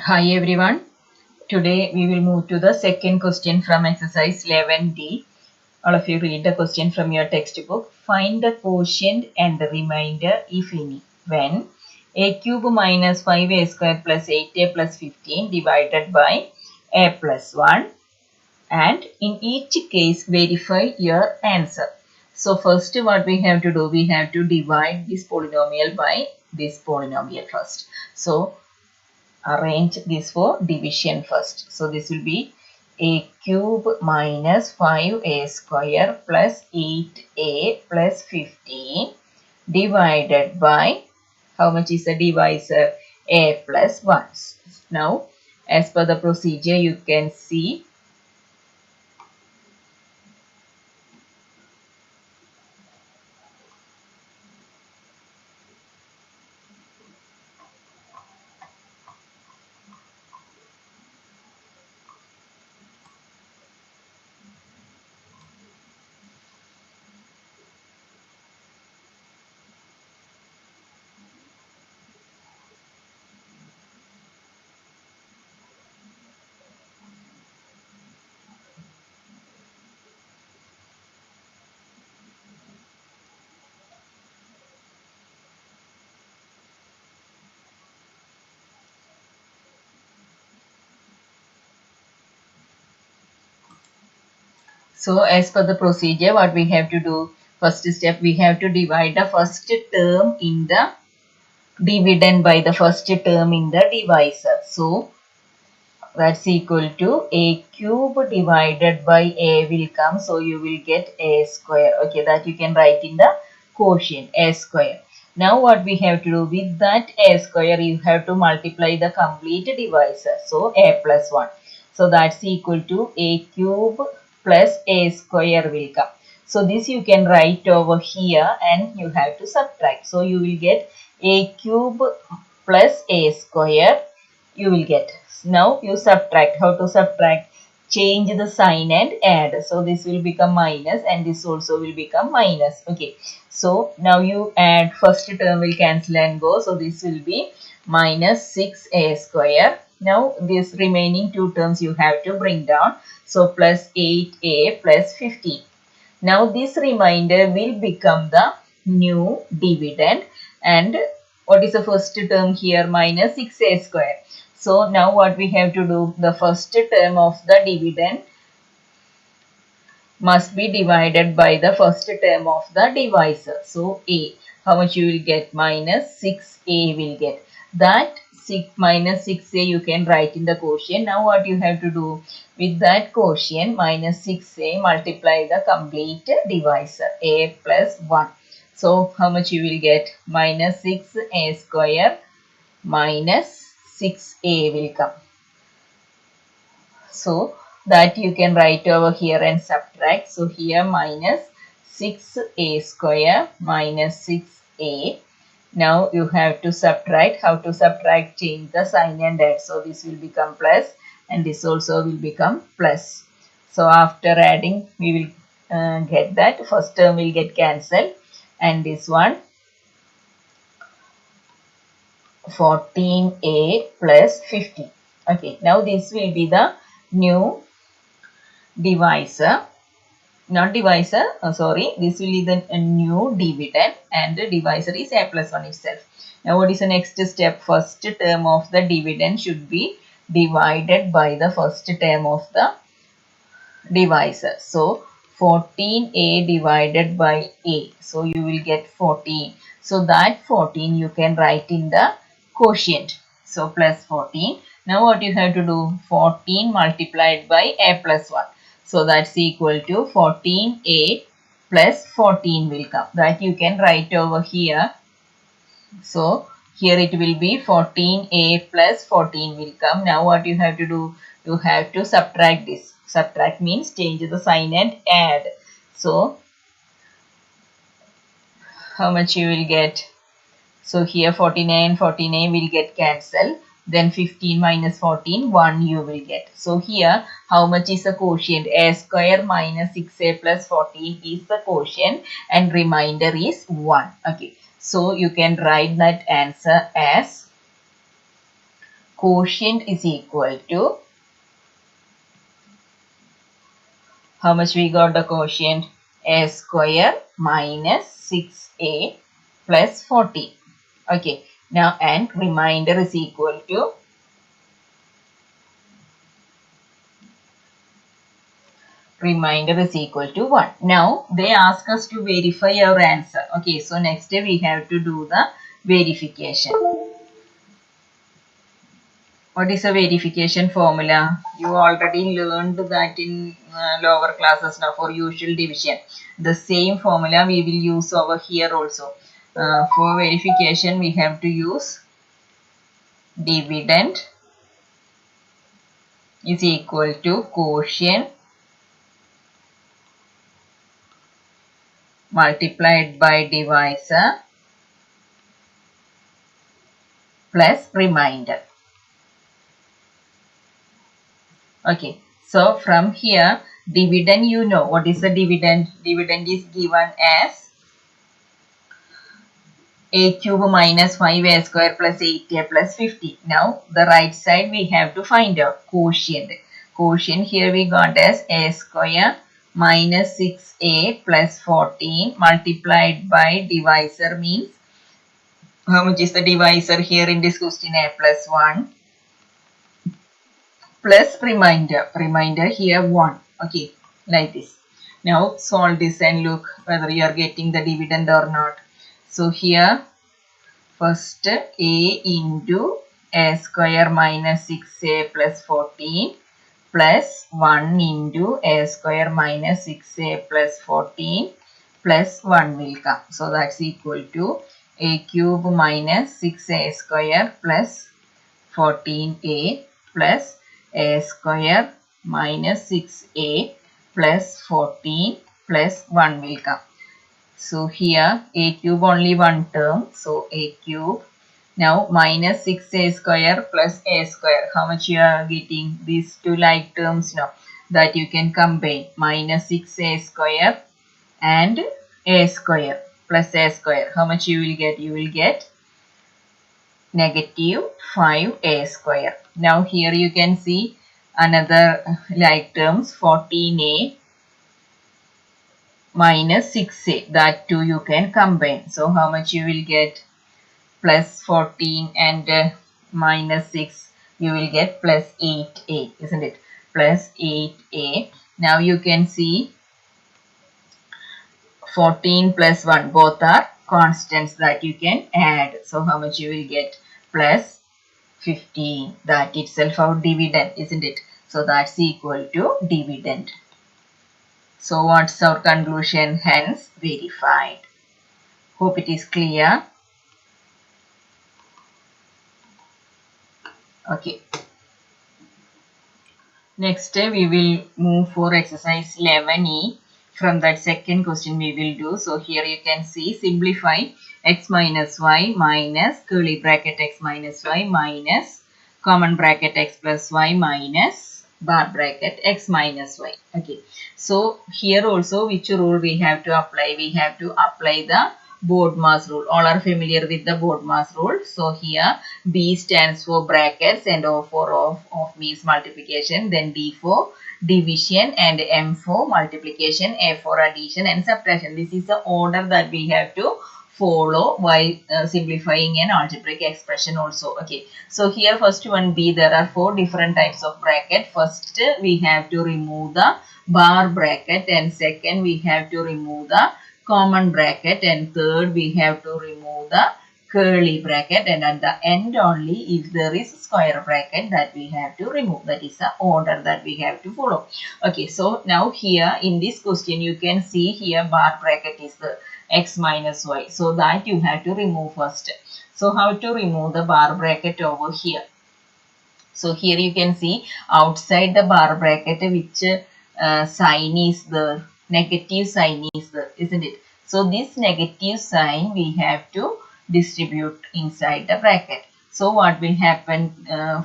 Hi everyone. Today we will move to the second question from exercise 11D. All of you read the question from your textbook. Find the quotient and the remainder if any when a cube minus 5a square plus 8a plus 15 divided by a plus 1, and in each case verify your answer. So first what we have to do, we have to divide this polynomial by this polynomial first. So arrange this for division first. So this will be a cube minus 5a square plus 8a plus 15 divided by, how much is the divisor? A plus 1. Now as per the procedure you can see. So as per the procedure what we have to do, first step we have to divide the first term in the dividend by the first term in the divisor. So that's equal to a cube divided by a will come, so you will get a square. Okay, that you can write in the quotient, a square. Now what we have to do, with that a square you have to multiply the complete divisor, so a plus 1. So that's equal to a cube plus a square will come. So this you can write over here and you have to subtract. So you will get a cube plus a square, you will get. Now you subtract. How to subtract? Change the sign and add. So this will become minus and this also will become minus. Okay. So now you add, first term will cancel and go. So this will be minus 6a square. Now this remaining two terms you have to bring down. So plus 8a plus 15. Now this remainder will become the new dividend, and what is the first term here? Minus 6a square. So now what we have to do, the first term of the dividend must be divided by the first term of the divisor. So a, how much you will get? Minus 6a will get. That 6 minus 6a you can write in the quotient. Now what you have to do, with that quotient minus 6a multiply the complete divisor, a plus 1. So how much you will get? Minus 6a square minus 6a will come. So that you can write over here and subtract. So here minus 6a square minus 6a. Now you have to subtract. How to subtract? Change the sign and add. So this will become plus and this also will become plus. So after adding we will get that first term will get cancelled and this one 14a plus 50. Okay, now this will be the new divisor, not divisor, sorry, this will be the new dividend and the divisor is a plus 1 itself. Now what is the next step? First term of the dividend should be divided by the first term of the divisor. So 14a divided by a, so you will get 14. So that 14 you can write in the quotient, so plus 14. Now what you have to do, 14 multiplied by a plus 1, so that's equal to 14a plus 14 will come, that you can write over here. So here it will be 14a plus 14 will come. Now what you have to do, you have to subtract this. Subtract means change the sign and add. So how much you will get? So here 49 will get cancelled. Then 15 minus 14, 1 you will get. So here how much is the quotient? A square minus 6a plus 14 is the quotient and remainder is 1. Okay. So you can write that answer as quotient is equal to, how much we got the quotient? A square minus 6a plus 40. Okay, now and remainder is equal to, remainder is equal to 1. Now they ask us to verify our answer. Okay, so next we have to do the verification. What is a verification formula? You already learned that in lower classes now for usual division. The same formula we will use over here also. For verification we have to use dividend is equal to quotient multiplied by divisor plus remainder. Okay, so from here dividend, you know what is the dividend? Dividend is given as a cube minus 5a square plus 8a plus 50. Now the right side we have to find out quotient. Quotient here we got as a square minus 6a plus 14 multiplied by divisor means, how much is the divisor here in this question? A plus 1 plus remainder here 1. Okay, like this. Now solve this and look whether you are getting the dividend or not. So here first a into a square minus 6a plus 14 plus 1 into a square minus 6a plus 14 plus 1 will come. So that's equal to a cube minus 6a square plus 14a plus a square minus 6a plus 14 plus 1 will come. So here a cube only one term. So a cube. Now minus 6a square plus a square. How much you are getting? These two like terms now that you can combine. Minus 6a square and a square plus a square. How much you will get? You will get negative 5a square. Now here you can see another like terms 14a minus 6a, that two you can combine. So how much you will get? Plus 14 and minus 6, you will get plus 8a, isn't it? Plus 8a. Now you can see 14 plus 1 both are constants that you can add. So how much you will get? Plus 15. That itself our dividend, isn't it? So that's equal to dividend. So what's our conclusion? Hence verified. Hope it is clear. Okay. Next we will move for exercise 11e. From that second question we will do. So here you can see simplify x minus y minus curly bracket x minus y minus common bracket x plus y minus bar bracket x minus y. Okay. So here also which rule we have to apply? We have to apply the BODMAS rule. All are familiar with the BODMAS rule. So here B stands for brackets and O for of means multiplication, then D for division and M for multiplication, A for addition and subtraction. This is the order that we have to follow while simplifying an algebraic expression also. Okay, so here first one B, there are 4 different types of bracket. First we have to remove the bar bracket, and second we have to remove the common bracket, and third we have to remove the curly bracket, and at the end only if there is square bracket that we have to remove. That is the order that we have to follow. Okay, so now here in this question you can see here bar bracket is the x minus y, so that you have to remove first. So how to remove the bar bracket over here? So here you can see outside the bar bracket which sign is the negative sign is the, isn't it? So this negative sign we have to distribute inside the bracket. So what will happen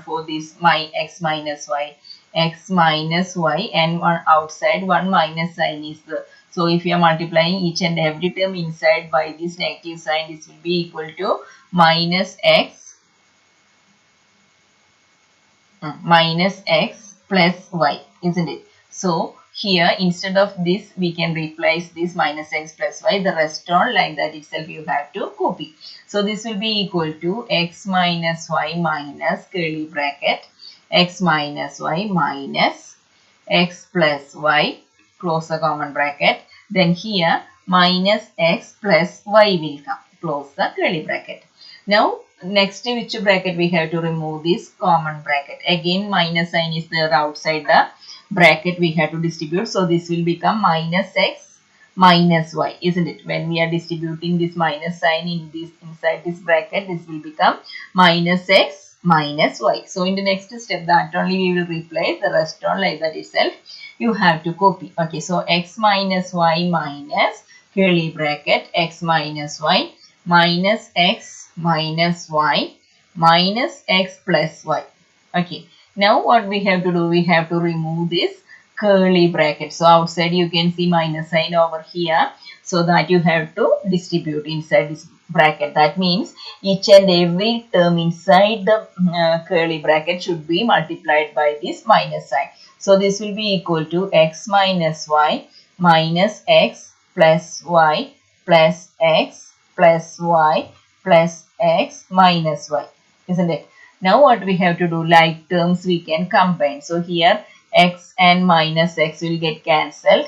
for this my x minus y? X minus y, and one outside one minus sign is the. So if you are multiplying each and every term inside by this negative sign, this will be equal to minus x minus x plus y, isn't it? So here instead of this we can replace this minus x plus y, the rest all like that itself you have to copy. So this will be equal to x minus y minus curly bracket x minus y minus x plus y, close the common bracket. Then here minus x plus y will come, close the curly bracket. Now next which bracket we have to remove this common bracket. Again minus sign is there outside the bracket we have to distribute. So this will become minus x minus y, isn't it? When we are distributing this minus sign in this inside this bracket, this will become minus x minus y. So in the next step that only we will replace, the rest all like that itself you have to copy. Okay, so x minus y minus curly bracket x minus y minus x minus y minus x plus y. Okay, now what we have to do, we have to remove this curly bracket. So outside you can see minus sign over here, so that you have to distribute inside this bracket. That means each and every term inside the curly bracket should be multiplied by this minus sign. So this will be equal to x minus y minus x plus y plus x plus y plus x minus y, isn't it? Now what we have to do, like terms we can combine. So here x and minus x will get cancelled.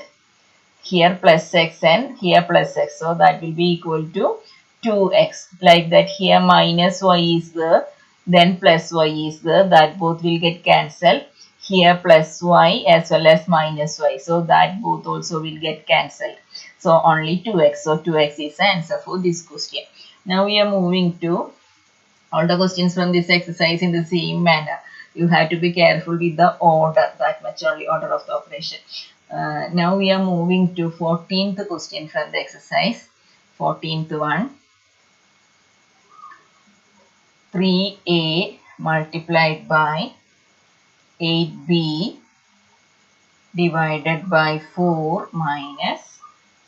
Here plus x and here plus x. So that will be equal to 2x. Like that, here minus y is there, then plus y is there. That both will get cancelled. Here plus y as well as minus y. So that both also will get cancelled. So only 2x. So 2x is the answer for this question. Now we are moving to all the questions from this exercise in the same manner. You have to be careful with the order, that much only, order of the operation. Now we are moving to 14th question from the exercise. 14th one. 3a multiplied by 8b divided by 4 minus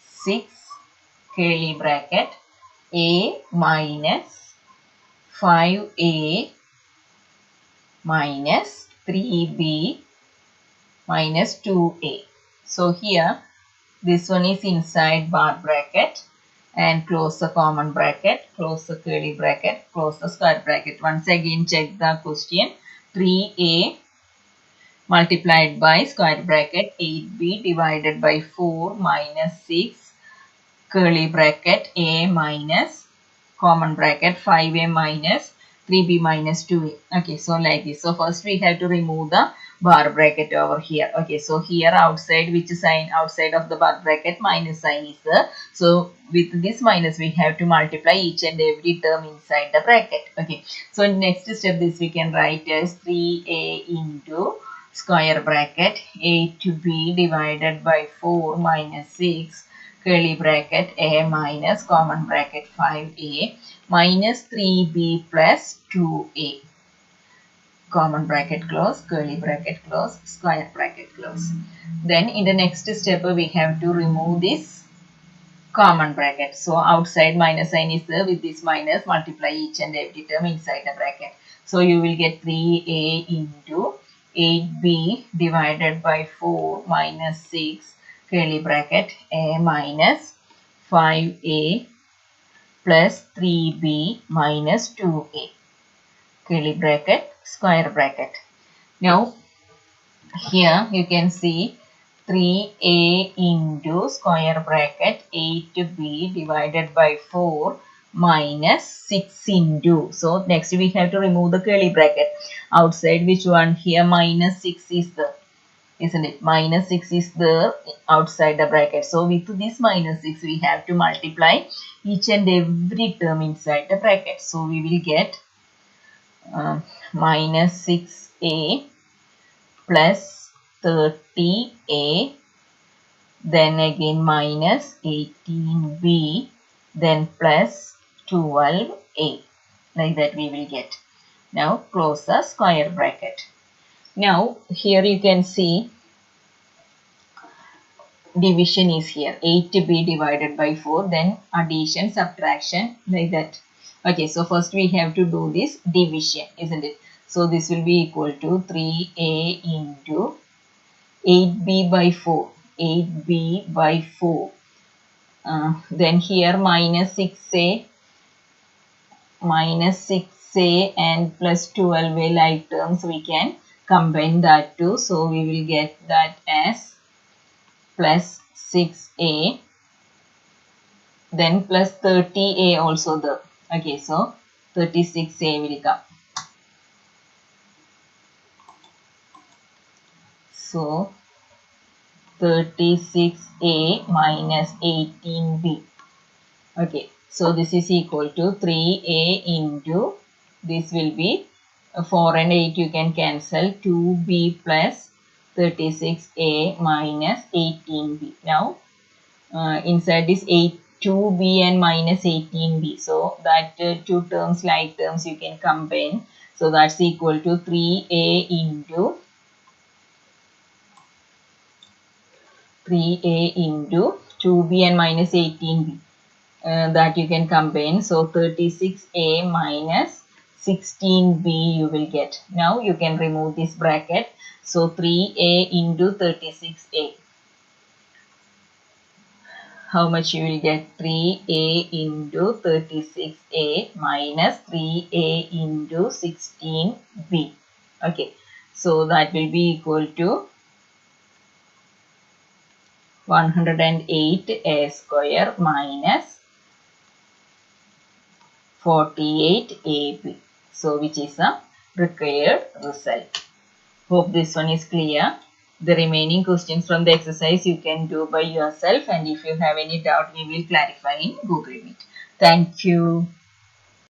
6 curly bracket a minus 5a minus 3b minus 2a. So here this one is inside bar bracket and close the common bracket, close the curly bracket, close the square bracket. Once again check the question. 3a multiplied by square bracket 8b divided by 4 minus 6 curly bracket a minus common bracket 5a minus 3b minus 2a. Okay, so like this. So first we have to remove the bar bracket over here. Okay, so here outside, which sign outside of the bar bracket, minus sign is there. So with this minus we have to multiply each and every term inside the bracket. Okay, so next step this we can write as 3a into square bracket 8b divided by 4 minus 6 curly bracket a minus common bracket 5a minus 3b plus 2a, common bracket close, curly bracket close, square bracket close. Then in the next step we have to remove this common bracket. So outside minus sign is there, with this minus multiply each and every term inside the bracket. So you will get 3a into 8b divided by 4 minus 6 curly bracket a minus 5a plus 3b minus 2a, curly bracket, square bracket. Now here you can see 3a into square bracket 8b divided by 4 minus 6 into. So next we have to remove the curly bracket. Outside which one? Here minus 6 is there, isn't it? Minus 6 is there outside the bracket. So with this minus 6 we have to multiply each and every term inside the bracket. So we will get minus 6a plus 30a, then again minus 18b, then plus 12a. Like that we will get. Now close the square bracket. Now here you can see division is here, 8b divided by 4, then addition, subtraction, like that. Okay, so first we have to do this division, isn't it? So this will be equal to 3a into 8b by 4. 8b by 4. Then here minus 6a and plus 12a like terms, we can combine that too. So we will get that as plus 6a, then plus 30a also there. Okay, so 36a will come. So 36a minus 18b. Okay, so this is equal to 3a into, this will be 4 and 8 you can cancel, 2b plus 36a minus 18b. Now inside this 2b and minus 18b, so that two terms like terms you can combine. So that's equal to 3a into 2b and minus 18b. That you can combine. So 36a minus 16b you will get. Now you can remove this bracket. So 3a into 36a. How much you will get? 3a into 36a minus 3a into 16b. Okay. So that will be equal to 108a square minus 48ab. So which is a required result. Hope this one is clear. The remaining questions from the exercise you can do by yourself, and if you have any doubt we will clarify in Google Meet. Thank you.